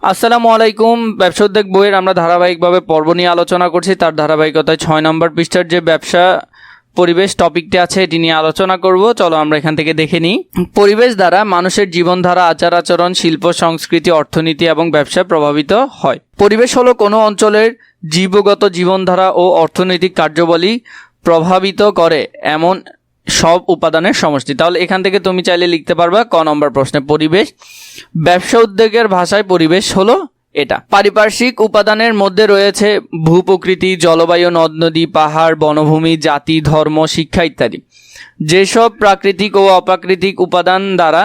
আসসালামু আলাইকুম। ব্যবসা উদ্যোগ বইয়ের আমরা ধারাবাহিকভাবে পর্ব নিয়ে আলোচনা করছি। তার ধারাবাহিকতায় 6 নম্বর পৃষ্ঠার যে ব্যবসা পরিবেশ টপিকটি আছে এটি নিয়ে আলোচনা করব। চলো আমরা এখান থেকে দেখে নিই। পরিবেশ দ্বারা মানুষের জীবনধারা, আচার আচরণ, শিল্প, সংস্কৃতি, অর্থনীতি এবং ব্যবসা প্রভাবিত হয়। পরিবেশ হলো কোনো অঞ্চলের জীবগত জীবনধারা ও অর্থনৈতিক কার্যাবলী প্রভাবিত করে এমন সব উপাদানের সমষ্টি। তাহলে এখান থেকে তুমি চাইলে লিখতে পারবা ক নম্বর প্রশ্নে পরিবেশ। ব্যবসা উদ্যোগের ভাষায় পরিবেশ হলো এটা। পারিপার্শ্বিক উপাদানের মধ্যে রয়েছে ভূপ্রকৃতি, জলবায়ু, নদ নদী, পাহাড়, বনভূমি, জাতি, ধর্ম, শিক্ষা ইত্যাদি। যেসব প্রাকৃতিক ও অপ্রাকৃতিক উপাদান দ্বারা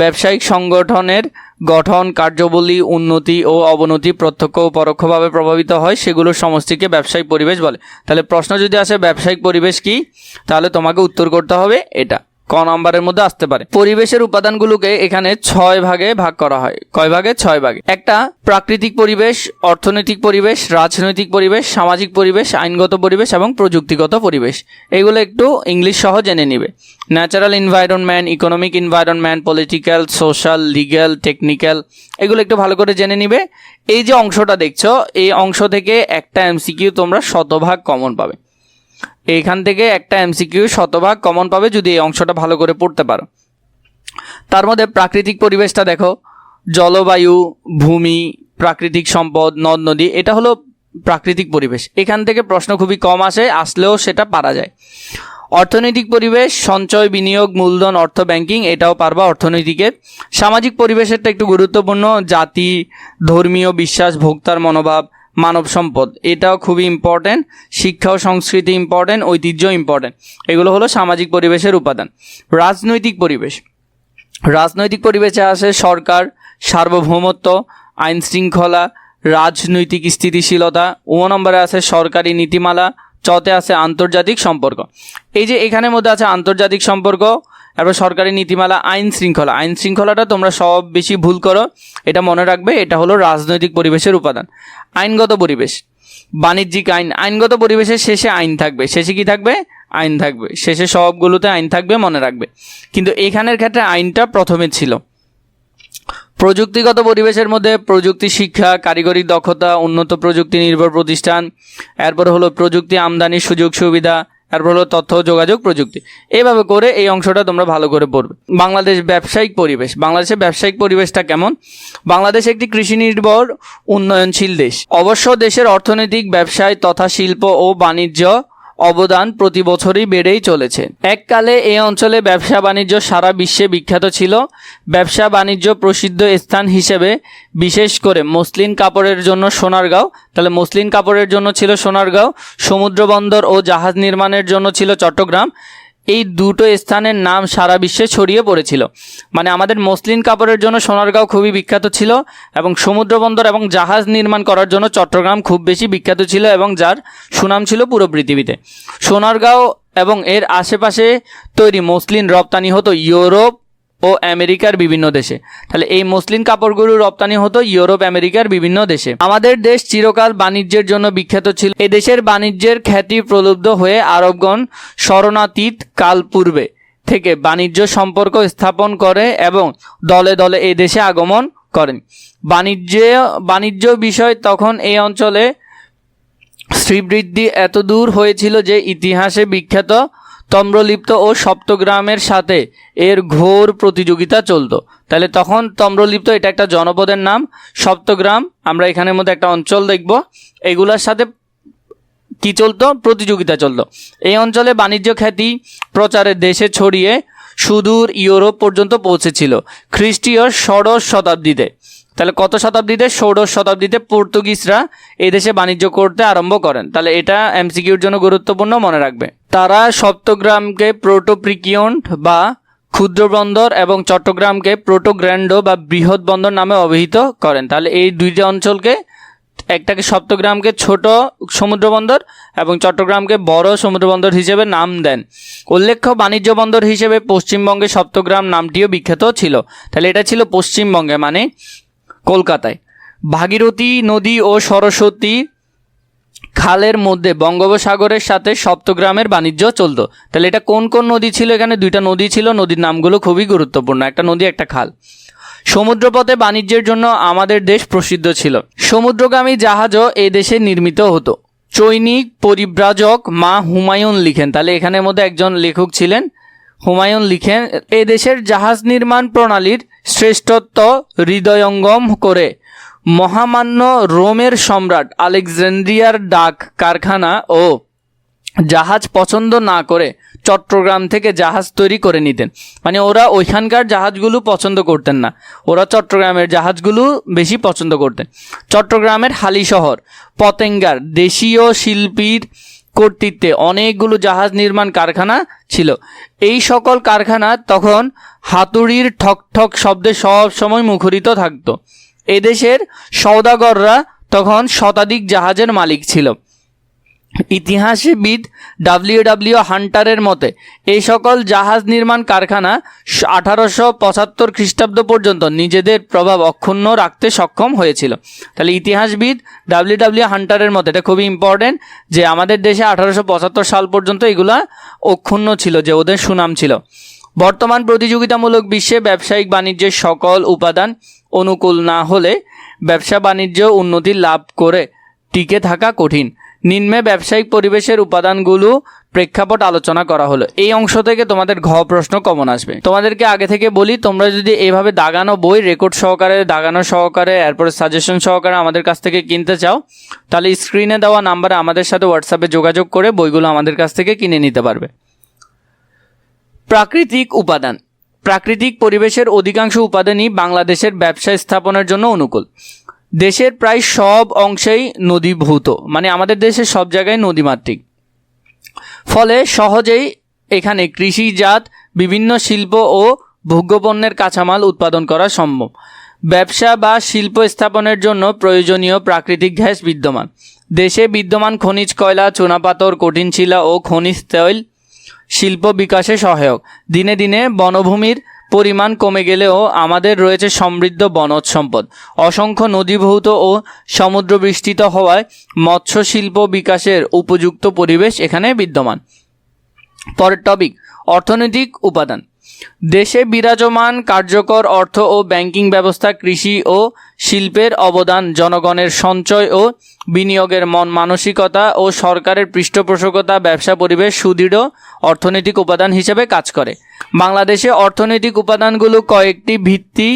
ব্যবসায়িক সংগঠনের গঠন, কার্যাবলী, উন্নতি ও অবনতি প্রত্যক্ষ ও পরোক্ষভাবে প্রভাবিত হয় সেগুলোর সমষ্টিকে ব্যবসায়িক পরিবেশ বলে। তাহলে প্রশ্ন যদি আসে ব্যবসায়িক পরিবেশ কি, তাহলে তোমাকে উত্তর করতে হবে এটা। ক নম্বরের মধ্যে আসতে পারে। পরিবেশের উপাদানগুলোকে এখানে 6 ভাগে ভাগ করা হয়। কয় ভাগে? 6 ভাগে। একটা প্রাকৃতিক পরিবেশ, অর্থনৈতিক পরিবেশ, রাজনৈতিক পরিবেশ, সামাজিক পরিবেশ, আইনগত পরিবেশ এবং প্রযুক্তিগত পরিবেশ। এগুলো একটু ইংলিশ সহ জেনে নিবে। Natural environment, economic environment, political, social, legal, technical, এগুলো একটু ভালো করে জেনে নিবে। এই যে অংশটা দেখছো, এই অংশ থেকে একটা এমসিকিউ তোমরা শতভাগ কমন পাবে। এইখান থেকে একটা এমসিকিউ শতভাগ কমন পাবে যদি এই অংশটা ভালো করে পড়তে পারো। তার মধ্যে প্রাকৃতিক পরিবেশটা দেখো, জলবায়ু, ভূমি, প্রাকৃতিক সম্পদ, নদ নদী, এটা হলো প্রাকৃতিক পরিবেশ। এখান থেকে প্রশ্ন খুবই কম আসে, আসলেও সেটা পারা যায়। অর্থনৈতিক পরিবেশ, সঞ্চয়, বিনিয়োগ, মূলধন, অর্থ, ব্যাংকিং, এটাও পারবা অর্থনৈতিকের। সামাজিক পরিবেশেরটা একটু গুরুত্বপূর্ণ, জাতি, ধর্মীয় বিশ্বাস, ভোক্তার মনোভাব, মানব সম্পদ, এটাও খুবই ইম্পর্টেন্ট। শিক্ষা ও সংস্কৃতি ইম্পর্টেন্ট, ঐতিহ্য ইম্পর্টেন্ট। এগুলো হলো সামাজিক পরিবেশের উপাদান। রাজনৈতিক পরিবেশ, রাজনৈতিক পরিবেশে আছে সরকার, সার্বভৌমত্ব, আইন শৃঙ্খলা, রাজনৈতিক স্থিতিশীলতা। ও নম্বরে আছে সরকারি নীতিমালা। চতে আছে আন্তর্জাতিক সম্পর্ক। এই যে এখানের মধ্যে আছে আন্তর্জাতিক সম্পর্ক, তারপর সরকারি নীতিমালা, আইন শৃঙ্খলা। আইন শৃঙ্খলাটা তোমরা সব বেশি ভুল করো, এটা মনে রাখবে, এটা হলো রাজনৈতিক পরিবেশের উপাদান। আইনগত পরিবেশ, বাণিজ্যিক আইন। আইনগত পরিবেশের শেষে আইন থাকবে। শেষে কি থাকবে? আইন থাকবে। শেষে সবগুলোতে আইন থাকবে, মনে রাখবে। কিন্তু এখানের ক্ষেত্রে আইনটা প্রথমে ছিল। প্রযুক্তিগত পরিবেশের মধ্যে প্রযুক্তি শিক্ষা, কারিগরি দক্ষতা, উন্নত প্রযুক্তি নির্ভর প্রতিষ্ঠান, এরপর হলো প্রযুক্তি আমদানির সুযোগ সুবিধা, এরপর হলো তথ্য ও যোগাযোগ প্রযুক্তি। এইভাবে করে এই অংশটা তোমরা ভালো করে পড়বে। বাংলাদেশ ব্যবসায়িক পরিবেশ। বাংলাদেশের ব্যবসায়িক পরিবেশটা কেমন? বাংলাদেশ একটি কৃষি নির্ভর উন্নয়নশীল দেশ। অবশ্য দেশের অর্থনৈতিক, ব্যবসায় তথা শিল্প ও বাণিজ্য অবদান প্রতি বছরই বেড়েই চলেছে। এককালে এই অঞ্চলে ব্যবসা বাণিজ্য সারা বিশ্বে বিখ্যাত ছিল। ব্যবসা বাণিজ্য প্রসিদ্ধ স্থান হিসেবে বিশেষ করে মসলিন কাপড়ের জন্য সোনারগাঁও। তাহলে মসলিন কাপড়ের জন্য ছিল সোনারগাঁও। সমুদ্র বন্দর ও জাহাজ নির্মাণের জন্য ছিল চট্টগ্রাম। এই দুটো স্থানের নাম সারা বিশ্বে ছড়িয়ে পড়েছিল। মানে আমাদের মসলিন কাপড়ের জন্য সোনারগাঁও খুবই বিখ্যাত ছিল, এবং সমুদ্র বন্দর এবং জাহাজ নির্মাণ করার জন্য চট্টগ্রাম খুব বেশি বিখ্যাত ছিল, এবং যার সুনাম ছিল পুরো পৃথিবীতে। সোনারগাঁও এবং এর আশেপাশে তৈরি মসলিন রপ্তানি হতো ইউরোপ ও আমেরিকার বিভিন্ন দেশে। তাহলে এই মসলিন কাপড়গুলো রপ্তানি হতো ইউরোপ, আমেরিকার বিভিন্ন দেশে। আমাদের দেশ চিরকাল বাণিজ্যের জন্য বিখ্যাত ছিল। এ দেশের বাণিজ্যের খ্যাতি প্রলুব্ধ হয়ে আরবগণ শরণাতীত কাল পূর্বে থেকে বাণিজ্য সম্পর্ক স্থাপন করে এবং দলে দলে এই দেশে আগমন করেন। বাণিজ্য বিষয় তখন এই অঞ্চলে শ্রীবৃদ্ধি এত দূর হয়েছিল যে ইতিহাসে বিখ্যাত তম্রলিপ্ত ও সপ্তগ্রামের সাথে এর ঘোর প্রতিযোগিতা চলতো। তাহলে তখন তম্রলিপ্ত এটা একটা জনপদের নাম, সপ্তগ্রাম আমরা এখানের মধ্যে একটা অঞ্চল দেখব, এগুলোর সাথে কি চলতো? প্রতিযোগিতা চলতো। এই অঞ্চলে বাণিজ্য খ্যাতি প্রচারের দেশে ছড়িয়ে সুদূর ইউরোপ পর্যন্ত পৌঁছেছিল খ্রিস্টীয় ষোড়শ শতাব্দীতে। তাহলে কত শতাব্দীতে? ষোড়শ শতাব্দীতে পর্তুগিজরা এই দেশে বাণিজ্য করতে আরম্ভ করেন। তাহলে এটা এমসিকিউর জন্য গুরুত্বপূর্ণ, মনে রাখবে। তারা সপ্তগ্রামকে প্রোটোপ্রিকিয়ন্ট বা ক্ষুদ্র বন্দর এবং চট্টগ্রামকে প্রোটোগ্র্যান্ডো বা বৃহৎ বন্দর নামে অভিহিত করেন। তাহলে এই দুইটা অঞ্চলকে, একটাকে সপ্তগ্রামকে ছোট সমুদ্র বন্দর এবং চট্টগ্রামকে বড় সমুদ্র বন্দর হিসেবে নাম দেন। উল্লেখ্য বাণিজ্য বন্দর হিসেবে পশ্চিমবঙ্গে সপ্তগ্রাম নামটিও বিখ্যাত ছিল। তাহলে এটা ছিল পশ্চিমবঙ্গে, মানে কলকাতায়। ভাগীরথী নদী ও সরস্বতী খালের মধ্যে বঙ্গোপসাগরের সাথে সপ্তগ্রামের বাণিজ্য চলত। তাহলে এটা কোন কোন নদী ছিল? এখানে দুইটা নদী ছিল, নদীর নামগুলো খুবই গুরুত্বপূর্ণ, একটা নদী একটা খাল। সমুদ্রপথে বাণিজ্যের জন্য আমাদের দেশ প্রসিদ্ধ ছিল। সমুদ্রগামী জাহাজও এ দেশে নির্মিত হতো। চৈনিক পরিব্রাজক মা হুমায়ুন লিখেন, তাহলে এখানের মধ্যে একজন লেখক ছিলেন, হুমায়ুন লিখেন, এ দেশের জাহাজ নির্মাণ প্রণালীর শ্রেষ্ঠত্ব হৃদয়ঙ্গম করে মহামান্য রোমের সম্রাট আলেকজান্দ্রিয়ার ডাক কারখানা ও জাহাজ পছন্দ না করে চট্টগ্রাম থেকে জাহাজ তৈরি করে নিতেন। মানে ওরা ওইখানকার জাহাজগুলো পছন্দ করতেন না, ওরা চট্টগ্রামের জাহাজগুলো বেশি পছন্দ করতেন। চট্টগ্রামের হালিশহর পতেঙ্গার দেশীয় শিল্পীর কর্তৃত্বে অনেকগুলো জাহাজ নির্মাণ কারখানা ছিল। এই সকল কারখানা তখন হাতুড়ির ঠক ঠক শব্দে সব সময় মুখরিত থাকত। এদেশের সওদাগররা তখন শতাধিক জাহাজের মালিক ছিল। ইতিহাসবিদ ডব্লিউ হান্টারের মতে এই সকল জাহাজ নির্মাণ কারখানা 1875 খ্রিস্টাব্দ পর্যন্ত নিজেদের প্রভাব অক্ষুণ্ণ রাখতে সক্ষম হয়েছিল। তাহলে ইতিহাসবিদ ডব্লিউ হান্টারের মতে, এটা খুবই ইম্পর্টেন্ট, যে আমাদের দেশে 1875 সাল পর্যন্ত এগুলা অক্ষুণ্ণ ছিল, যে ওদের সুনাম ছিল। বর্তমান প্রতিযোগিতামূলক বিশ্বে ব্যবসায়িক বাণিজ্যের সকল উপাদান অনুকূল না হলে ব্যবসা বাণিজ্য উন্নতি লাভ করে টিকে থাকা কঠিন। নিম্নে ব্যবসায়িক পরিবেশের উপাদানগুলো প্রেক্ষাপট আলোচনা করা হলো। এই অংশ থেকে তোমাদের ঘ প্রশ্ন কমন আসবে। তোমাদেরকে আগে থেকে বলি, তোমরা যদি এইভাবে দাগানো বই রেকর্ড সহকারে, দাগানো সহকারে, এরপরে সাজেশন সহকারে আমাদের কাছ থেকে কিনতে চাও, তাহলে স্ক্রিনে দেওয়া নাম্বারে আমাদের সাথে হোয়াটসঅ্যাপে যোগাযোগ করে বইগুলো আমাদের কাছ থেকে কিনে নিতে পারবে। প্রাকৃতিক উপাদান। প্রাকৃতিক পরিবেশের অধিকাংশ উপাদানই বাংলাদেশের ব্যবসা স্থাপনের জন্য অনুকূল। দেশের প্রায় সব অংশেই নদীভূত, মানে আমাদের দেশের সব জায়গায় নদীমাতৃক, ফলে সহজেই এখানে কৃষিজাত বিভিন্ন শিল্প ও ভোগ্যপণ্যের কাঁচামাল উৎপাদন করা সম্ভব। ব্যবসা বা শিল্প স্থাপনের জন্য প্রয়োজনীয় প্রাকৃতিক গ্যাস বিদ্যমান। দেশে বিদ্যমান খনিজ কয়লা, চুনাপাথর, কঠিন শিলা ও খনিজ তৈল শিল্প বিকাশে সহায়ক। দিনে দিনে বনভূমির পরিমাণ কমে গেলেও আমাদের রয়েছে সমৃদ্ধ বনজ সম্পদ। অসংখ্য নদীভূত ও সমুদ্রবেষ্টিত হওয়ায় মৎস্য শিল্প বিকাশের উপযুক্ত পরিবেশ এখানে বিদ্যমান। পরের টপিক, অর্থনৈতিক উপাদান। দেশে বিরাজমান কার্যকর অর্থ ও ব্যাংকিং ব্যবস্থা, কৃষি ও শিল্পের অবদান, জনগণের সঞ্চয় ও বিনিয়োগের মন মানসিকতা ও সরকারের পৃষ্ঠপোষকতা ব্যবসা পরিবেশ সুদৃঢ় অর্থনৈতিক উপাদান হিসেবে কাজ করে। বাংলাদেশে অর্থনৈতিক উপাদানগুলো কয়েকটি ভিত্তি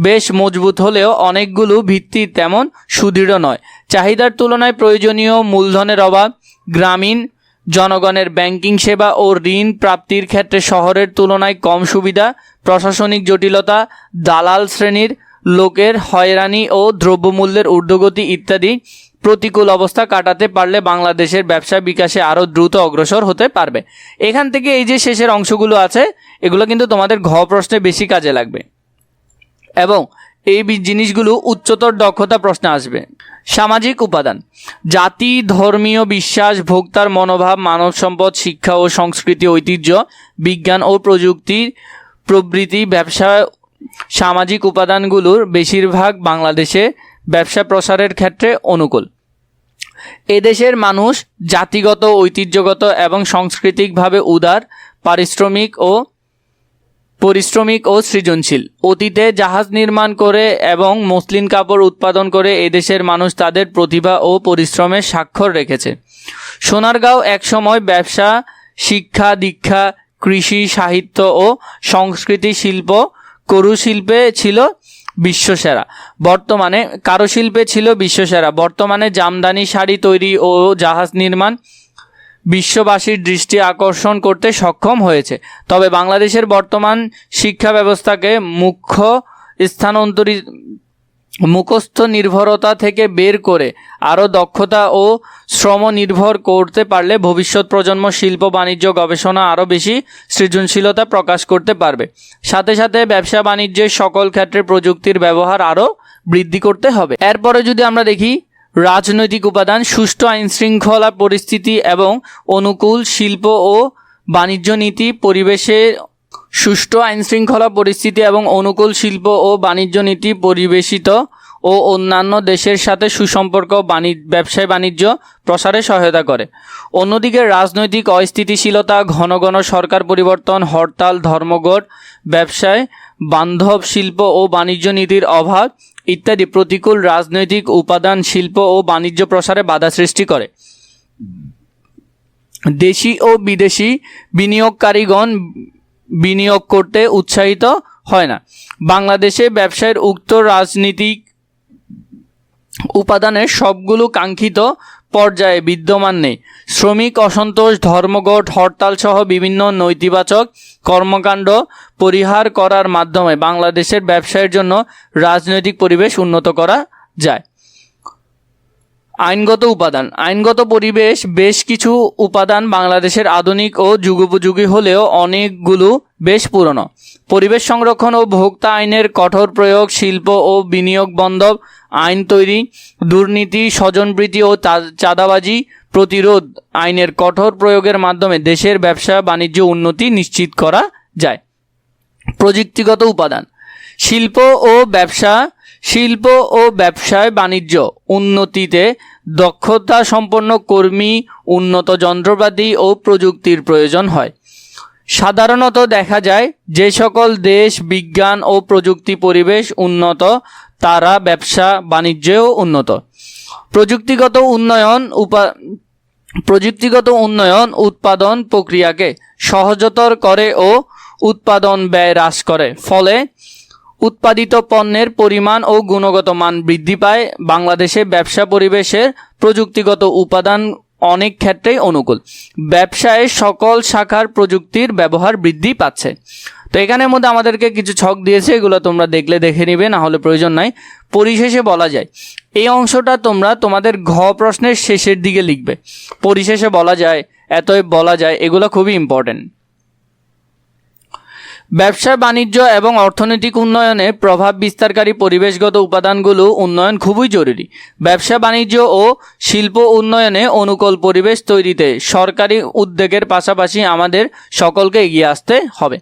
বেশ মজবুত হলেও অনেকগুলো ভিত্তি তেমন সুদৃঢ় নয়। চাহিদার তুলনায় প্রয়োজনীয় মূলধনের অভাব, গ্রামীণ জনগণের ব্যাংকিং সেবা ও ঋণ প্রাপ্তির ক্ষেত্রে শহরের তুলনায় কম সুবিধা, প্রশাসনিক জটিলতা, দালাল শ্রেণীর লোকের হয়রানি ও দ্রব্যমূল্যের ঊর্ধ্বগতি ইত্যাদি প্রতিকূল অবস্থা কাটাতে পারলে বাংলাদেশের ব্যবসা বিকাশে আরও দ্রুত অগ্রসর হতে পারবে। এখান থেকে এই যে শেষের অংশগুলো আছে, এগুলো কিন্তু তোমাদের ঘ প্রশ্নে বেশি কাজে লাগবে এবং এই জিনিসগুলো উচ্চতর দক্ষতা প্রশ্নে আসবে। সামাজিক উপাদান। জাতি, ধর্মীয় বিশ্বাস, ভোক্তার মনোভাব, মানব সম্পদ, শিক্ষা ও সংস্কৃতি, ঐতিহ্য, বিজ্ঞান ও প্রযুক্তির প্রবৃত্তি, ব্যবসা। সামাজিক উপাদানগুলোর বেশিরভাগ বাংলাদেশে ব্যবসা প্রসারের ক্ষেত্রে অনুকূল। এদেশের মানুষ জাতিগত, ঐতিহ্যগত এবং সাংস্কৃতিকভাবে উদার, পরিশ্রমিক ও সৃজনশীল। অতীতে জাহাজ নির্মাণ করে এবং মসলিন কাপড় উৎপাদন করে এদেশের মানুষ তাদের প্রতিভা ও পরিশ্রমের স্বাক্ষর রেখেছে। সোনারগাঁও একসময় ব্যবসা, শিক্ষা, দীক্ষা, কৃষি, সাহিত্য ও সংস্কৃতি, শিল্প, কারুশিল্পে ছিল বিশ্বসেরা। বর্তমানে জামদানি শাড়ি তৈরি ও জাহাজ নির্মাণ বিশ্ববাসীর দৃষ্টি আকর্ষণ করতে সক্ষম হয়েছে। তবে বাংলাদেশের বর্তমান শিক্ষা ব্যবস্থাকে মুখস্থ নির্ভরতা থেকে বের করে আরও দক্ষতা ও শ্রম নির্ভর করতে পারলে ভবিষ্যৎ প্রজন্ম শিল্প, বাণিজ্য, গবেষণা আরও বেশি সৃজনশীলতা প্রকাশ করতে পারবে। সাথে সাথে ব্যবসা বাণিজ্যের সকল ক্ষেত্রে প্রযুক্তির ব্যবহার আরও বৃদ্ধি করতে হবে। এরপরে যদি আমরা দেখি রাজনৈতিক উপাদান। সুষ্ঠু আইনশৃঙ্খলা পরিস্থিতি এবং অনুকূল শিল্প ও বাণিজ্য নীতি পরিবেশিত ও অন্যান্য দেশের সাথে সুসম্পর্ক ব্যবসায় বাণিজ্য প্রসারে সহায়তা করে। অন্যদিকে রাজনৈতিক অস্থিতিশীলতা, ঘন ঘন সরকার পরিবর্তন, হরতাল, ধর্মঘট ব্যবসায় বান্ধব শিল্প ও বাণিজ্য নীতির অভাব ইত্যাদি প্রতিকূল রাজনৈতিক উপাদান শিল্প ও বাণিজ্য প্রসারে বাধা সৃষ্টি করে। দেশি ও বিদেশি বিনিয়োগকারীগণ বিনিয়োগ করতে উৎসাহিত হয় না। বাংলাদেশে ব্যবসায়ের উক্ত রাজনীতিক উপাদানের সবগুলো কাঙ্ক্ষিত পর্যায়ে বিদ্যমান নেই। শ্রমিক অসন্তোষ, ধর্মঘট, হরতাল সহ বিভিন্ন নৈতিবাচক কর্মকাণ্ড পরিহার করার মাধ্যমে বাংলাদেশের ব্যবসায়ের জন্য রাজনৈতিক পরিবেশ উন্নত করা যায়। আইনগত উপাদান। আইনগত পরিবেশ বেশ কিছু উপাদান বাংলাদেশের আধুনিক ও যুগোপযোগী হলেও অনেকগুলো বেশ পুরনো। পরিবেশ সংরক্ষণ ও ভোক্তা আইনের কঠোর প্রয়োগ, শিল্প ও বিনিয়োগ বান্ধব আইন তৈরি, দুর্নীতি, স্বজনপ্রীতি ও চাঁদাবাজি প্রতিরোধ আইনের কঠোর প্রয়োগের মাধ্যমে দেশের ব্যবসা বাণিজ্য উন্নতি নিশ্চিত করা যায়। প্রযুক্তিগত উপাদান। শিল্প ও ব্যবসায় বাণিজ্য উন্নতিতে দক্ষতা সম্পন্ন কর্মী, উন্নত যন্ত্রপাতি ও প্রযুক্তির প্রয়োজন হয়। সাধারণত দেখা যায় যে সকল দেশ বিজ্ঞান ও প্রযুক্তি পরিবেশ উন্নত তারা ব্যবসা বাণিজ্যেও উন্নত। প্রযুক্তিগত উন্নয়ন উৎপাদন প্রক্রিয়াকে সহজতর করে ও উৎপাদন ব্যয় হ্রাস করে, ফলে উৎপাদিত পণ্যের পরিমাণ ও গুণগত মান বৃদ্ধি পায়। বাংলাদেশে ব্যবসা পরিবেশের প্রযুক্তিগত উপাদান অনেক ক্ষেত্রেই অনুকূল। ব্যবসায় সকল শাখার প্রযুক্তির ব্যবহার বৃদ্ধি পাচ্ছে। তো এখানের মধ্যে আমাদেরকে কিছু ছক দিয়েছে, এগুলো তোমরা দেখলে দেখে নিবে, না হলে প্রয়োজন নাই। পরিশেষে বলা যায়, এই অংশটা তোমরা তোমাদের ঘ প্রশ্নের শেষের দিকে লিখবে। পরিশেষে বলা যায়, এতএব বলা যায়, এগুলো খুবই ইম্পর্টেন্ট। ব্যবসা বাণিজ্য এবং অর্থনৈতিক উন্নয়নে প্রভাব বিস্তারকারী পরিবেশগত উপাদানগুলো উন্নয়ন খুবই জরুরি। ব্যবসা বাণিজ্য ও শিল্প উন্নয়নে অনুকূল পরিবেশ তৈরিতে সরকারি উদ্যোগের পাশাপাশি আমাদের সকলকে এগিয়ে আসতে হবে।